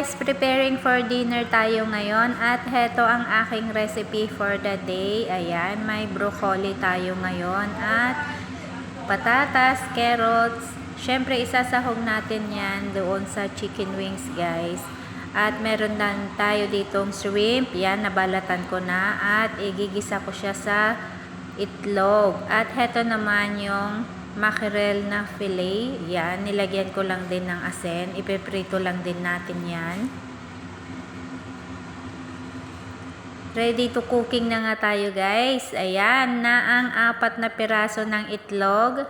guys, preparing for dinner tayo ngayon at heto ang aking recipe for the day. Ayan, may broccoli tayo ngayon at patatas, carrots. Syempre isasahog natin yan doon sa chicken wings guys. At meron din tayo ditong shrimp. Yan, nabalatan ko na at igigisa ko siya sa itlog. At heto naman yung mackerel na fillet. Yan, nilagyan ko lang din ng asin. Ipiprito lang din natin yan. Ready to cooking na nga tayo guys. Ayan na ang 4 na piraso ng itlog.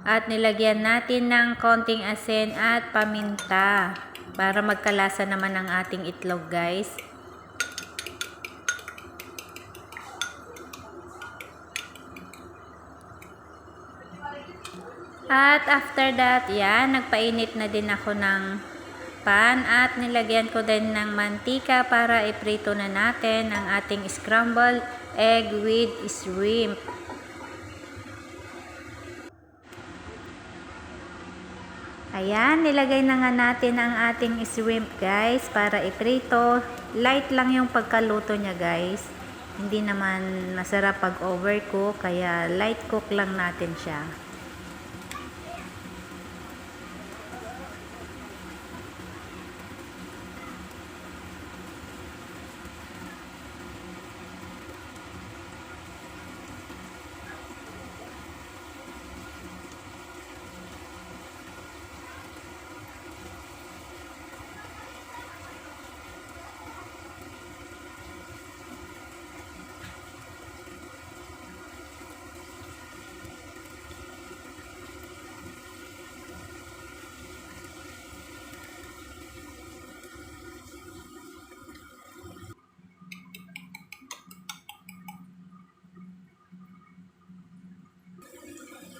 At nilagyan natin ng konting asin at paminta. Para magkalasa naman ang ating itlog guys. At after that, yan, nagpainit na din ako ng pan at nilagyan ko din ng mantika para iprito na natin ang ating scrambled egg with shrimp. Ayan, nilagay na nga natin ang ating shrimp guys para iprito. Light lang yung pagkaluto niya guys. Hindi naman masarap pag overcook, kaya light cook lang natin siya.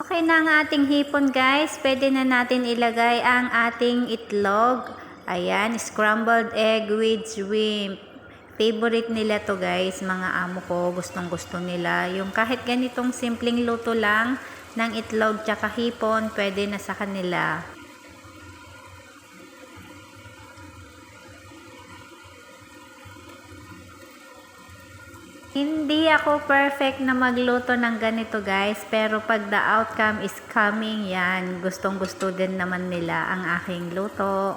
Okay na ang ating hipon guys, pwede na natin ilagay ang ating itlog. Ayan, scrambled egg with shrimp. Favorite nila to guys, mga amo ko, gustong gusto nila. Yung kahit ganitong simpleng luto lang ng itlog tsaka hipon, pwede na sa kanila. Hindi ako perfect na magluto ng ganito guys, pero pag the outcome is coming, yan, gustong gusto din naman nila ang aking luto.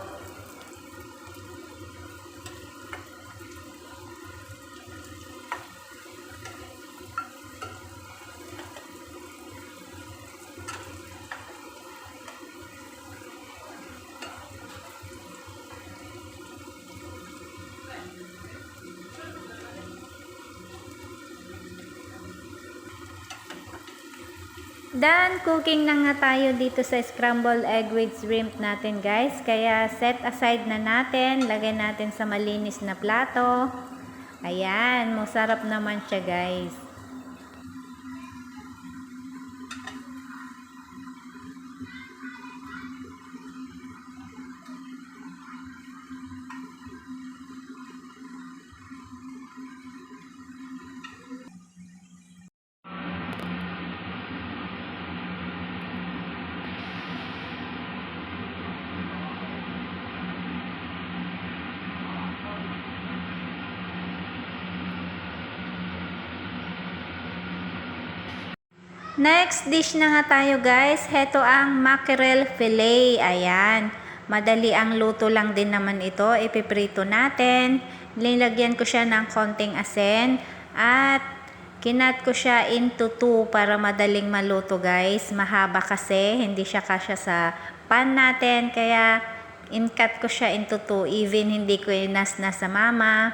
Done cooking na nga tayo dito sa scrambled egg with shrimp natin guys. Kaya set aside na natin. Lagay natin sa malinis na plato. Ayan, masarap naman siya guys. Next dish na nga tayo guys. Heto ang mackerel fillet. Ayan. Madali ang luto lang din naman ito. Ipiprito natin. Nilagyan ko siya ng konting asin. At kinat ko siya into 2 para madaling maluto guys. Mahaba kasi. Hindi siya kasya sa pan natin. Kaya in-cut ko siya into 2. Even hindi ko inas-na sa mama.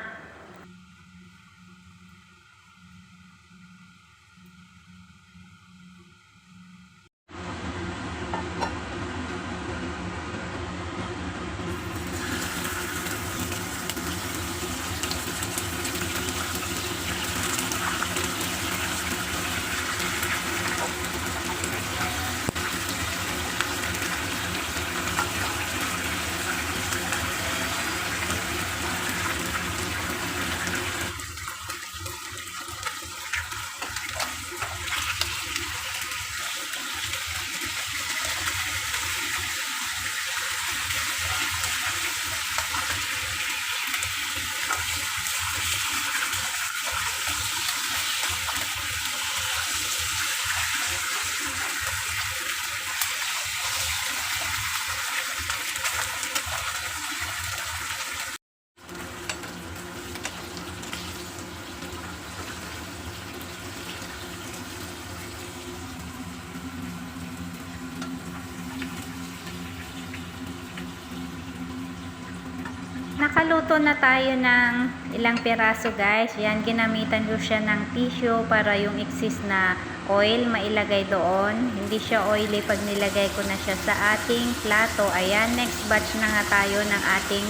Nakaluto na tayo ng ilang piraso guys. Yan, ginamitan ko siya ng tissue para yung excess na oil mailagay doon. Hindi siya oily pag nilagay ko na siya sa ating plato. Ayan, next batch na nga tayo ng ating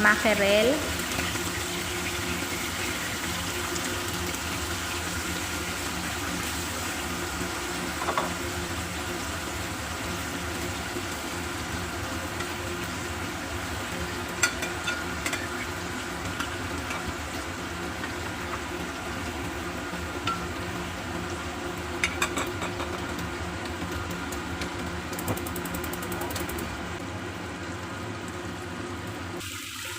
mackerel.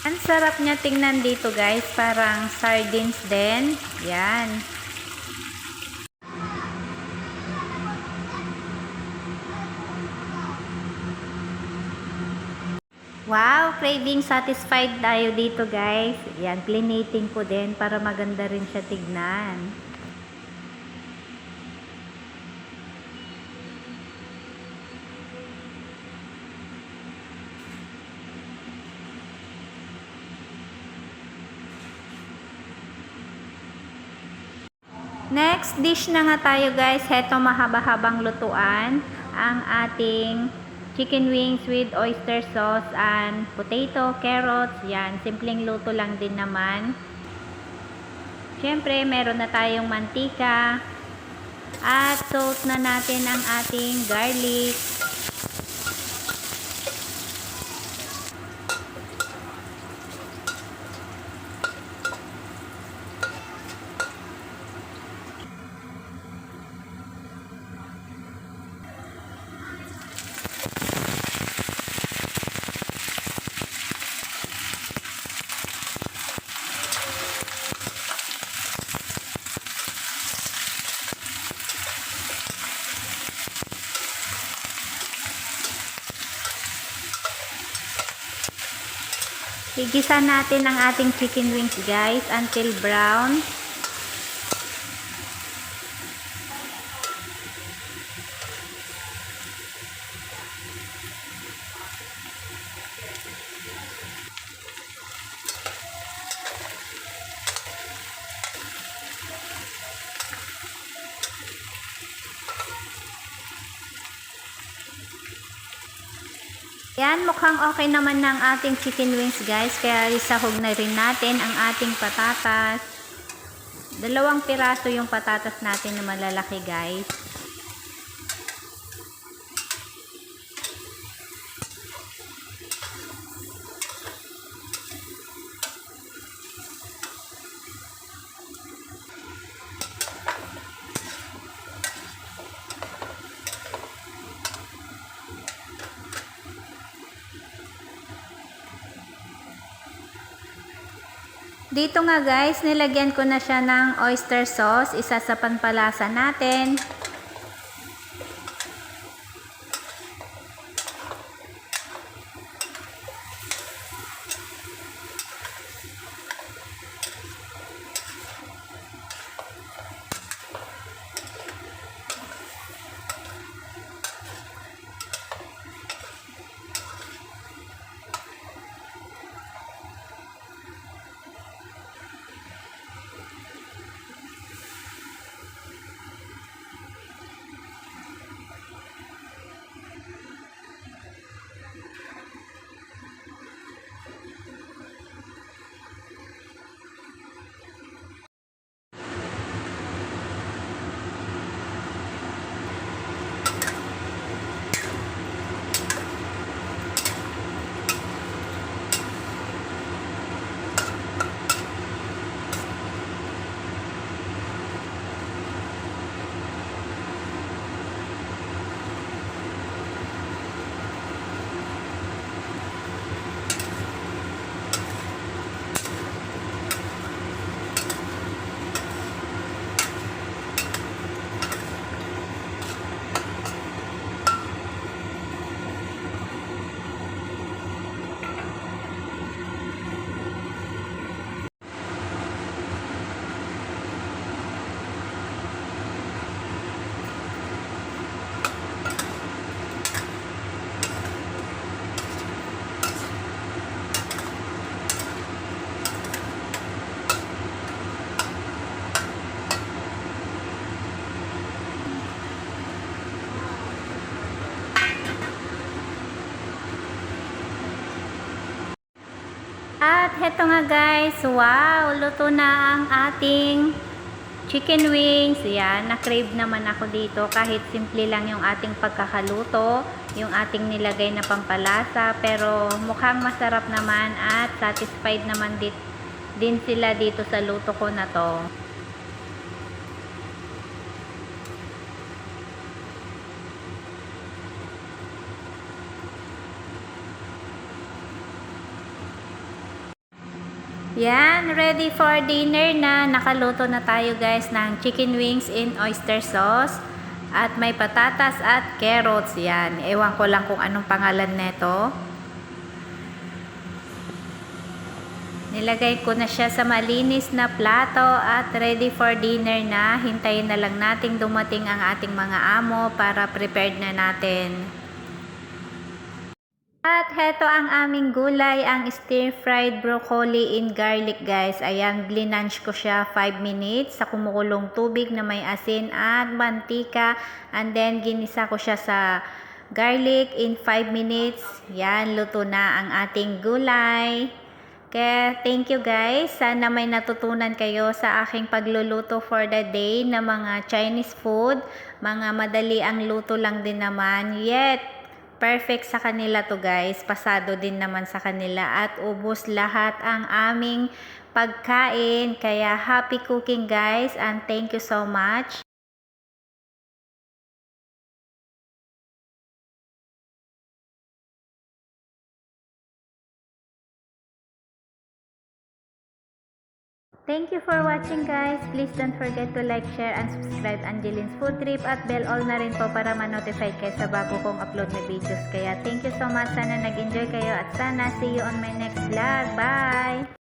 Ang sarap niya tingnan dito guys, parang sardines din. Yan. Wow, craving satisfied tayo dito guys. Yan, plinating ko din para maganda rin siya tignan. Next dish na nga tayo guys. Heto, mahaba-habang lutuan. Ang ating chicken wings with oyster sauce and potato, carrots. Yan, simpleng luto lang din naman. Siyempre, meron na tayong mantika. At salt na natin ang ating garlic. Igisa natin ang ating chicken wings guys until brown. Yan, mukhang okay naman ng ating chicken wings guys. Kaya isahog na rin natin ang ating patatas. 2 piraso yung patatas natin na malalaki guys. Dito nga guys, nilagyan ko na siya ng oyster sauce, isa sa panpalasa natin. heto nga guys, wow, luto na ang ating chicken wings. Yan, na-crave naman ako dito kahit simple lang yung ating pagkakaluto, yung ating nilagay na pampalasa, pero mukhang masarap naman at satisfied naman din sila dito sa luto ko na to. Yan, ready for dinner na. Nakaluto na tayo guys ng chicken wings in oyster sauce. At may patatas at carrots. Yan, ewan ko lang kung anong pangalan neto. Nilagay ko na siya sa malinis na plato at ready for dinner na. Hintayin na lang nating dumating ang ating mga amo para prepared na natin. At heto ang aming gulay, ang stir-fried broccoli in garlic guys. Ayan, blinange ko siya 5 minutes sa kumukulong tubig na may asin at mantika. And then, ginisa ko siya sa garlic in 5 minutes. Yan, luto na ang ating gulay. Kaya, thank you guys. Sana may natutunan kayo sa aking pagluluto for the day na mga Chinese food. Mga madali ang luto lang din naman. Yet, perfect sa kanila to guys, pasado din naman sa kanila at ubos lahat ang aming pagkain. Kaya happy cooking guys and thank you so much. Thank you for watching guys. Please don't forget to like, share, and subscribe Angeline's Food Trip at bell all na rin po para ma-notify kayo sa bago kong upload na videos. Kaya thank you so much. Sana nag-enjoy kayo at sana see you on my next vlog. Bye!